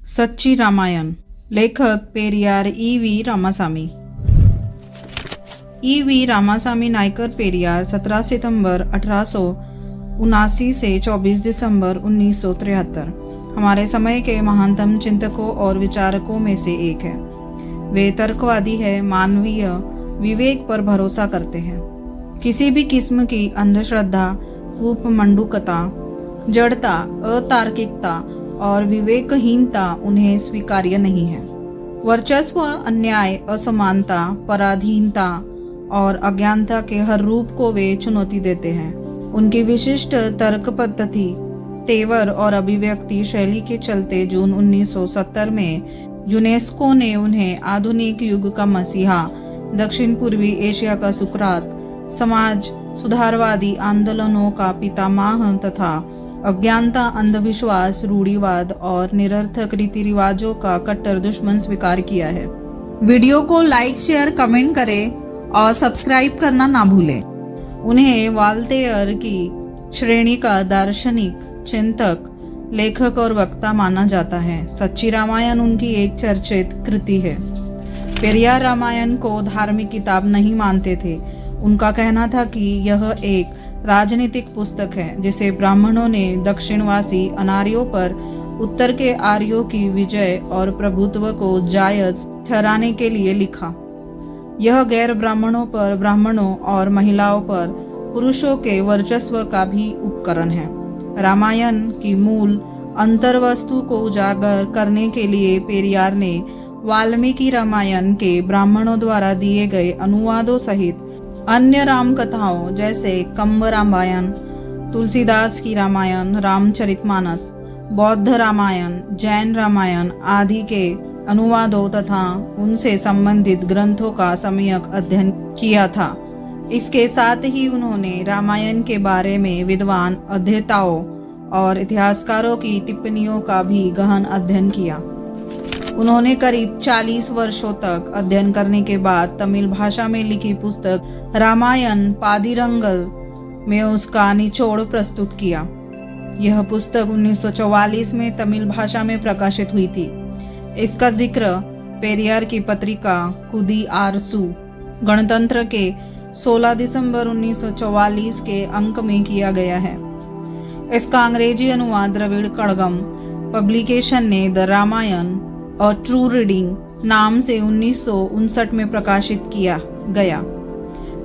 सच्ची रामायण। लेखक पेरियार ई.व्ही. रामासामी। ई.व्ही. रामासामी नायकर पेरियार 17 सितंबर 1879 से 24 दिसंबर 1973 हमारे समय के महानतम चिंतकों और विचारकों में से एक है। वे तर्कवादी है, मानवीय विवेक पर भरोसा करते हैं। किसी भी किस्म की अंधश्रद्धा, कूपमंडूकता, जड़ता, अतार्किकता और विवेकहीनता उन्हें स्वीकार्य नहीं है। वर्चस्व, अन्याय, असमानता, पराधीनता और अज्ञानता के हर रूप को वे चुनौती देते हैं। उनकी विशिष्ट तर्क पद्धति, तेवर और अभिव्यक्ति शैली के चलते जून 1970 में यूनेस्को ने उन्हें आधुनिक युग का मसीहा, दक्षिण पूर्वी एशिया का सुकरात, समाज सुधारवादी आंदोलनों का पितामह तथा अज्ञानता, अंधविश्वास, रूढ़िवाद और निरर्थक रीति रिवाजों का कट्टर दुश्मन स्वीकार किया है। वीडियो को लाइक, शेयर, कमेंट करें और सब्सक्राइब करना ना भूलें। उन्हें वाल्तेयर की श्रेणी का दार्शनिक, चिंतक, लेखक और वक्ता माना जाता है। सच्ची रामायण उनकी एक चर्चित कृति है। पेरियार रामायण को धार्मिक किताब नहीं मानते थे। उनका कहना था कि यह एक राजनीतिक पुस्तक है जिसे ब्राह्मणों ने दक्षिणवासी अनार्यों पर उत्तर के आर्यों की विजय और प्रभुत्व को जायज ठहराने के लिए लिखा। यह गैर ब्राह्मणों पर ब्राह्मणों और महिलाओं पर पुरुषों के वर्चस्व का भी उपकरण है। रामायण की मूल अंतर्वस्तु को उजागर करने के लिए पेरियार ने वाल्मीकि रामायण के ब्राह्मणों द्वारा दिए गए अनुवादों सहित अन्य राम कथाओं जैसे कंब रामायण, तुलसीदास की रामायण, रामचरितमानस, बौद्ध रामायण, जैन रामायण आदि के अनुवादों तथा उनसे संबंधित ग्रंथों का सम्यक अध्ययन किया था। इसके साथ ही उन्होंने रामायण के बारे में विद्वान अध्येताओं और इतिहासकारों की टिप्पणियों का भी गहन अध्ययन किया। उन्होंने करीब 40 वर्षों तक अध्ययन करने के बाद तमिल भाषा में लिखी पुस्तक रामायण पादिरंगल में उसका निचोड़ प्रस्तुत किया। यह पुस्तक 1944 में तमिल भाषा में प्रकाशित हुई थी। इसका जिक्र पेरियार की पत्रिका कुदी आरसू गणतंत्र के 16 दिसंबर 1944 के अंक में किया गया है। इसका अंग्रेजी अनुवाद द्रविड़ कड़गम पब्लिकेशन ने द रामायण और ट्रू रीडिंग नाम से 1959 में प्रकाशित किया गया।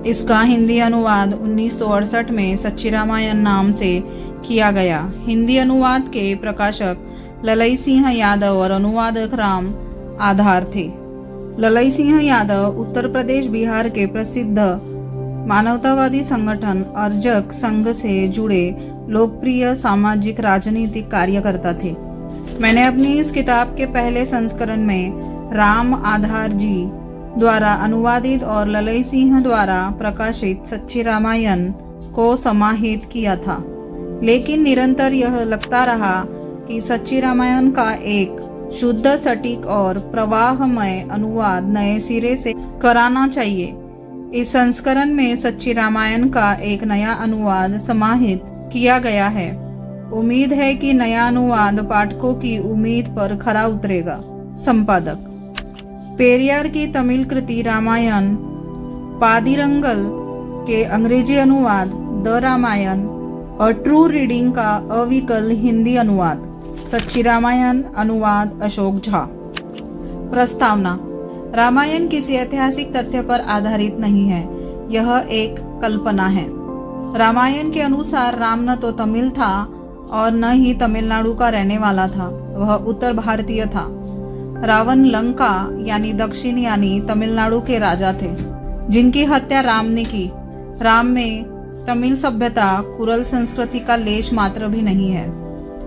इसका हिंदी अनुवाद 1968 में सच्ची रामायण नाम से किया गया। हिंदी अनुवाद के प्रकाशक ललई सिंह यादव और अनुवादक राम आधार थे। ललई सिंह यादव उत्तर प्रदेश, बिहार के प्रसिद्ध मानवतावादी संगठन अर्जक संघ से जुड़े लोकप्रिय सामाजिक राजनीतिक कार्यकर्ता थे। मैंने अपनी इस किताब के पहले संस्करण में राम आधार जी द्वारा अनुवादित और ललई सिंह द्वारा प्रकाशित सच्ची रामायण को समाहित किया था, लेकिन निरंतर यह लगता रहा कि सच्ची रामायण का एक शुद्ध, सटीक और प्रवाहमय अनुवाद नए सिरे से कराना चाहिए। इस संस्करण में सच्ची रामायण का एक नया अनुवाद समाहित किया गया है। उम्मीद है कि नया अनुवाद पाठकों की उम्मीद पर खरा उतरेगा। संपादक। पेरियार की तमिल कृति रामायण पादिरंगल के अंग्रेजी अनुवाद द रामायण और ट्रू रीडिंग का अविकल हिंदी अनुवाद। सच्ची रामायण अनुवाद अशोक झा। प्रस्तावना। रामायण किसी ऐतिहासिक तथ्य पर आधारित नहीं है। यह एक कल्पना है। रामायण के अनुसार राम न तो तमिल था और न ही तमिलनाडु का रहने वाला था। वह उत्तर भारतीय था। रावण लंका यानी दक्षिण यानी तमिलनाडु के राजा थे, जिनकी हत्या राम ने की। राम में तमिल सभ्यता, कुरल संस्कृति का लेश मात्र भी नहीं है।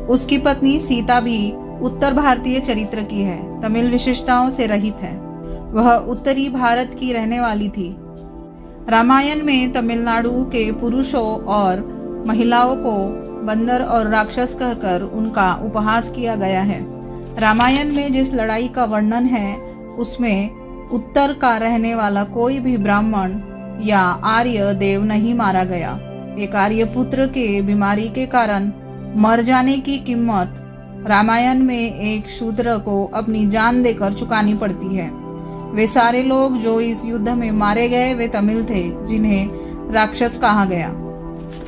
उसकी पत्नी सीता भी उत्तर भारतीय चरित्र की है, तमिल विशेषताओं से रहित है। वह उत्तरी भारत की रहने वाली थी। रामायण में तमिलनाडु के पुरुषों और महिलाओं को बंदर और राक्षस कहकर उनका उपहास किया गया है। रामायण में जिस लड़ाई का वर्णन है उसमें उत्तर का रहने वाला कोई भी ब्राह्मण या आर्य देव नहीं मारा गया। एक आर्य पुत्र के बीमारी के कारण मर जाने की कीमत रामायण में एक शूद्र को अपनी जान देकर चुकानी पड़ती है। वे सारे लोग जो इस युद्ध में मारे गए वे तमिल थे, जिन्हें राक्षस कहा गया।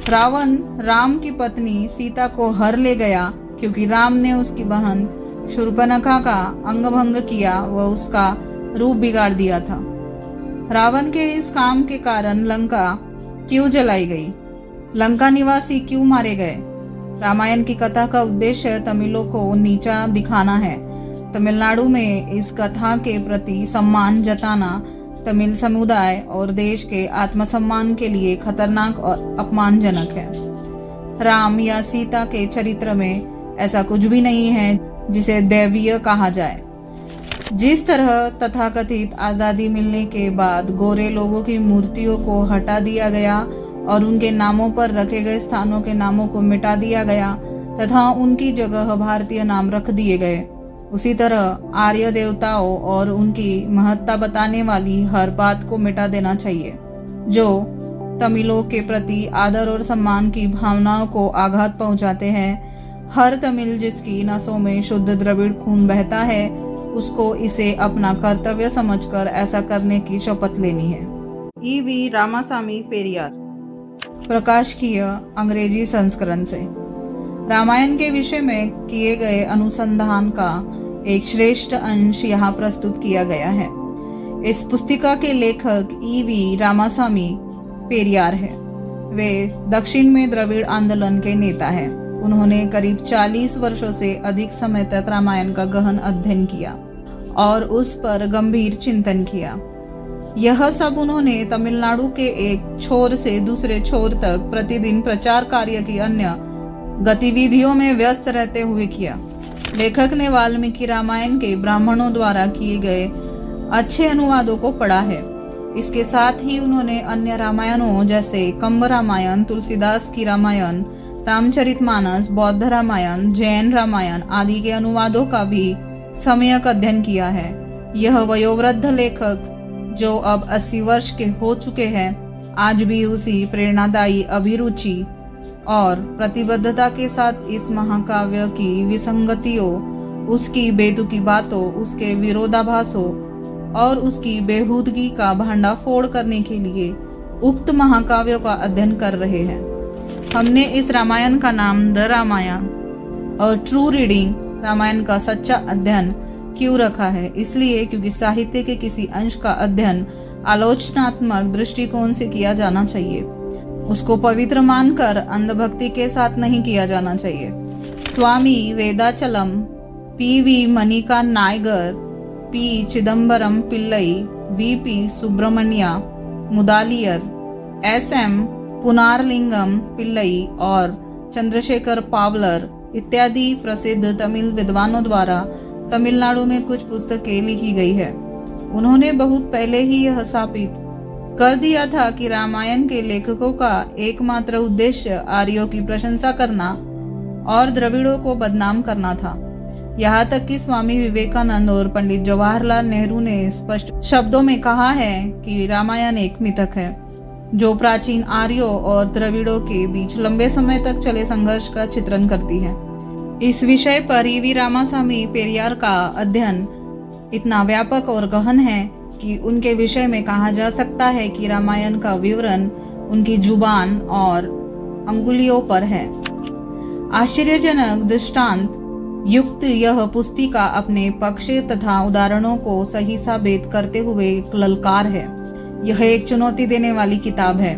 रावण राम की पत्नी सीता को हर ले गया क्योंकि राम ने उसकी बहन शूर्पणखा का अंगभंग किया व उसका रूप बिगाड़ दिया था। रावण के इस काम के कारण लंका क्यों जलाई गई? लंका निवासी क्यों मारे गए? रामायण की कथा का उद्देश्य तमिलों को नीचा दिखाना है। तमिलनाडु में इस कथा के प्रति सम्मान जताना तमिल समुदाय और देश के आत्मसम्मान के लिए खतरनाक और अपमानजनक है। राम या सीता के चरित्र में ऐसा कुछ भी नहीं है जिसे दैवीय कहा जाए। जिस तरह तथाकथित आज़ादी मिलने के बाद गोरे लोगों की मूर्तियों को हटा दिया गया और उनके नामों पर रखे गए स्थानों के नामों को मिटा दिया गया तथा उनकी जगह भारतीय नाम रख दिए गए, उसी तरह आर्य देवताओं और उनकी महत्ता बताने वाली हर बात को मिटा देना चाहिए जो तमिलों के प्रति आदर और सम्मान की भावनाओं को आघात पहुंचाते हैं। हर तमिल जिसकी नसों में शुद्ध द्रविड़ खून बहता है उसको इसे अपना कर्तव्य समझकर ऐसा करने की शपथ लेनी है। E.V. रामासामी पेरियार, प्रकाशकीय अंग्रेजी संस्करण से। रामायण के विषय में किए गए अनुसंधान का एक श्रेष्ठ अंश यहाँ प्रस्तुत किया गया है। इस पुस्तिका के लेखक E.V. रामासामी पेरियार है। वे दक्षिण में द्रविड़ आंदोलन के नेता हैं। उन्होंने करीब 40 वर्षों से अधिक समय तक रामायण का गहन अध्ययन किया और उस पर गंभीर चिंतन किया। यह सब उन्होंने तमिलनाडु के एक छोर से दूसरे छोर तक प्रतिदिन प्रचार कार्य की अन्य गतिविधियों में व्यस्त रहते हुए किया। लेखक ने वाल्मीकि रामायण के ब्राह्मणों द्वारा किए गए अच्छे अनुवादों को पढ़ा है। इसके साथ ही उन्होंने अन्य रामायणों जैसे कंब रामायण, तुलसीदास की रामायण, रामचरितमानस, बौद्ध रामायण, जैन रामायण आदि के अनुवादों का भी सम्यक अध्ययन किया है। यह वयोवृद्ध लेखक जो अब 80 वर्ष के हो चुके हैं, आज भी उसी प्रेरणादायी अभिरुचि और प्रतिबद्धता के साथ इस महाकाव्य की विसंगतियों, उसकी बेतुकी बातों, उसके विरोधाभासों और उसकी बेहूदगी का भंडाफोड़ करने के लिए उक्त महाकाव्यों का अध्ययन कर रहे हैं। हमने इस रामायण का नाम द रामायण और ट्रू रीडिंग, रामायण का सच्चा अध्ययन क्यों रखा है? इसलिए क्योंकि साहित्य के किसी अंश का अध्ययन आलोचनात्मक दृष्टिकोण से किया जाना चाहिए। उसको पवित्र मानकर अंधभक्ति के साथ नहीं किया जाना चाहिए। स्वामी Vedachalam, P.V. Manika नायगर, P. Chidambaram Pillai, V.P. Subramanya Mudaliar, S.M. पुनारलिंगम Pillai और चंद्रशेखर पावलर इत्यादि प्रसिद्ध तमिल विद्वानों द्वारा तमिलनाडु में कुछ पुस्तकें लिखी गई है। उन्होंने बहुत पहले ही यह स्थापित कर दिया था कि रामायण के लेखकों का एकमात्र उद्देश्य आर्यों की प्रशंसा करना और द्रविड़ों को बदनाम करना था। यहाँ तक कि स्वामी विवेकानंद और पंडित जवाहरलाल नेहरू ने स्पष्ट शब्दों में कहा है कि रामायण एक मिथक है जो प्राचीन आर्यों और द्रविड़ों के बीच लंबे समय तक चले संघर्ष का चित्रण करती है। इस विषय पर E.V. रामासामी पेरियार का अध्ययन इतना व्यापक और गहन है कि उनके विषय में कहा जा सकता है कि रामायण का विवरण उनकी जुबान और अंगुलियों पर है। आश्चर्यजनक दृष्टांत युक्त यह पुस्तिका अपने पक्ष तथा उदाहरणों को सही साबित करते हुए एक ललकार है। यह एक चुनौती देने वाली किताब है।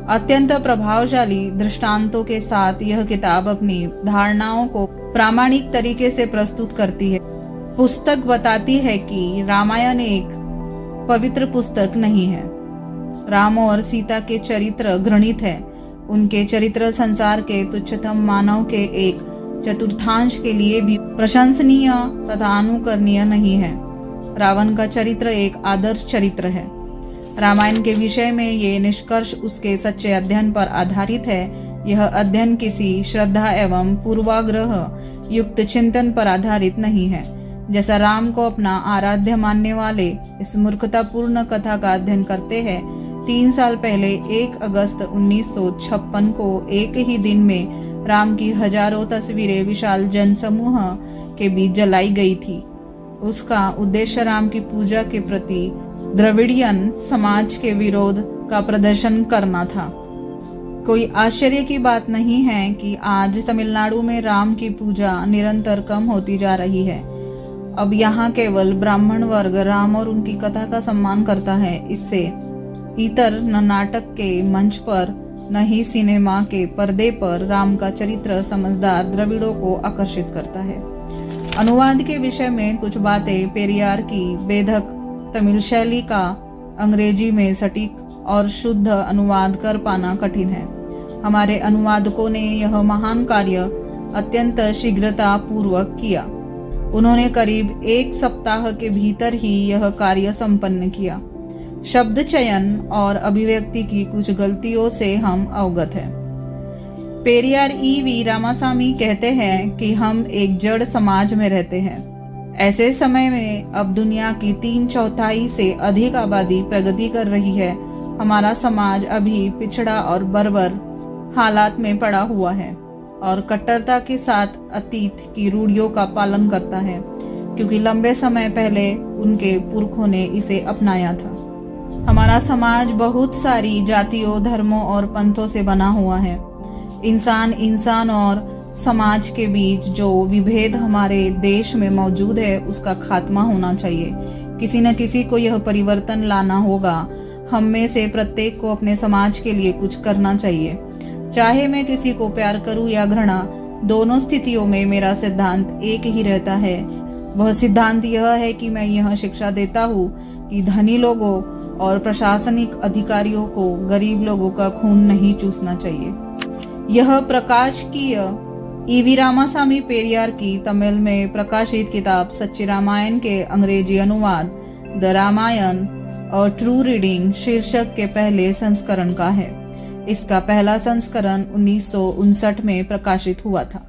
अत्यंत प्रभावशाली दृष्टांतों के साथ यह किताब अपनी धारणाओं को प्रामाणिक तरीके से प्रस्तुत करती है। पुस्तक बताती है कि रामायण एक पवित्र पुस्तक नहीं है। राम और सीता के चरित्र घृणित है। उनके चरित्र संसार के तुच्छतम मानव के एक चतुर्थांश के लिए भी प्रशंसनीय तथा अनुकरणीय नहीं है। रावण का चरित्र एक आदर्श चरित्र है। रामायण के विषय में ये निष्कर्ष उसके सच्चे अध्ययन पर आधारित है। यह अध्ययन किसी श्रद्धा एवं पूर्वाग्रह युक्त चिंतन पर आधारित नहीं है। जैसा राम को अपना आराध्य मानने वाले इस मूर्खतापूर्ण कथा का अध्ययन करते हैं। 3 साल पहले 1 अगस्त 1956 को एक ही दिन में राम की हजारों तस्वीरें विशाल जनसमूह के बीच जलाई गई थी। उसका उद्देश्य राम की पूजा के प्रति द्रविड़ियन समाज के विरोध का प्रदर्शन करना था। कोई आश्चर्य की बात नहीं है कि आज तमिलनाडु में राम की पूजा निरंतर कम होती जा रही है। अब यहाँ केवल ब्राह्मण वर्ग राम और उनकी कथा का सम्मान करता है। इससे इतर न नाटक के मंच पर न ही सिनेमा के पर्दे पर राम का चरित्र समझदार द्रविड़ों को आकर्षित करता है। अनुवाद के विषय में कुछ बातें। पेरियार की बेधक तमिल शैली का अंग्रेजी में सटीक और शुद्ध अनुवाद कर पाना कठिन है। हमारे अनुवादकों ने यह महान कार्य अत्यंत शीघ्रता पूर्वक किया। उन्होंने करीब 1 सप्ताह के भीतर ही यह कार्य संपन्न किया। शब्द चयन और अभिव्यक्ति की कुछ गलतियों से हम अवगत हैं। पेरियार ईवी रामासामी कहते हैं कि हम एक जड़ समाज में रहते हैं। ऐसे समय में अब दुनिया की 3/4 से अधिक आबादी प्रगति कर रही है। हमारा समाज अभी पिछड़ा और बर्बर हालात में पड़ा हुआ है और कट्टरता के साथ अतीत की रूढ़ियों का पालन करता है, क्योंकि लंबे समय पहले उनके पुरखों ने इसे अपनाया था। हमारा समाज बहुत सारी जातियों, धर्मों और पंथों से बना हुआ है। इंसान और समाज के बीच जो विभेद हमारे देश में मौजूद है, उसका खात्मा होना चाहिए। किसी न किसी को यह परिवर्तन लाना होगा। हम में से प्रत्येक को अपने समाज के लिए कुछ करना चाहिए। चाहे मैं किसी को प्यार करूं या घृणा, दोनों स्थितियों में मेरा सिद्धांत एक ही रहता है। वह सिद्धांत यह है कि मैं यह शिक्षा देता हूँ कि धनी लोगों और प्रशासनिक अधिकारियों को गरीब लोगों का खून नहीं चूसना चाहिए। यह प्रकाशकीय ईवी रामासामी पेरियार की तमिल में प्रकाशित किताब सच्ची रामायण के अंग्रेजी अनुवाद द रामायण और ट्रू रीडिंग शीर्षक के पहले संस्करण का है। इसका पहला संस्करण 1959 में प्रकाशित हुआ था।